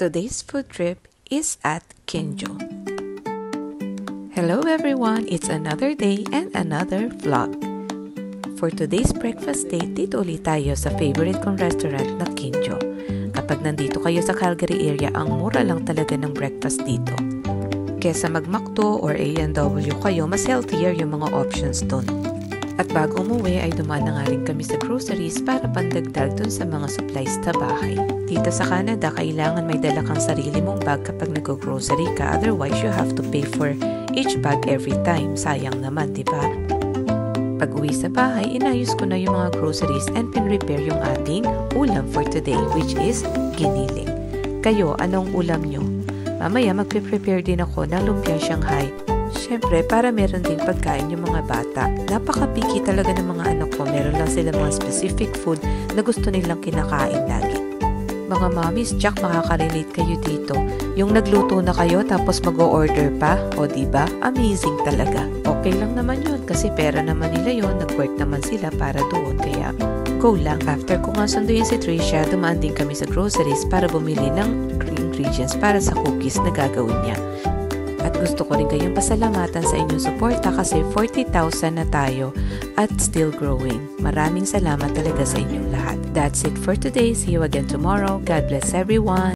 Today's food trip is at Kinjo. Hello everyone! It's another day and another vlog. For today's breakfast date, dito ulit tayo sa favorite kong restaurant na Kinjo. Kapag nandito kayo sa Calgary area, ang mura lang talaga ng breakfast dito. Kesa mag-McDo or A&W kayo, mas healthier yung mga options dun. At bago umuwi ay dumaan na nga rin kami sa groceries para pandagdag dun sa mga supplies sa bahay. Dito sa Canada, kailangan may dala kang sarili mong bag kapag nag-grocery ka. Otherwise, you have to pay for each bag every time. Sayang naman, di ba? Pag uwi sa bahay, inayos ko na yung mga groceries and pin-prepare yung ating ulam for today, which is giniling. Kayo, anong ulam nyo? Mamaya magpe-prepare din ako ng lumpia Shanghai. Siyempre, para meron din pagkain yung mga bata. Napaka-picky talaga ng mga anak ko. Meron lang sila mga specific food na gusto nilang kinakain lagi. Mga mommies, Jack, makaka-relate kayo dito. Yung nagluto na kayo tapos mag-o-order pa. O diba? Amazing talaga. Okay lang naman yun kasi pera naman nila yun. Nag-work naman sila para doon. Kaya go lang. After ko nga sunduin si Tricia, dumaan din kami sa groceries para bumili ng ingredients para sa cookies na gagawin niya. At gusto ko rin kayong pasalamatan sa inyong suporta kasi 40,000 na tayo at still growing. Maraming salamat talaga sa inyong lahat. That's it for today. See you again tomorrow. God bless everyone.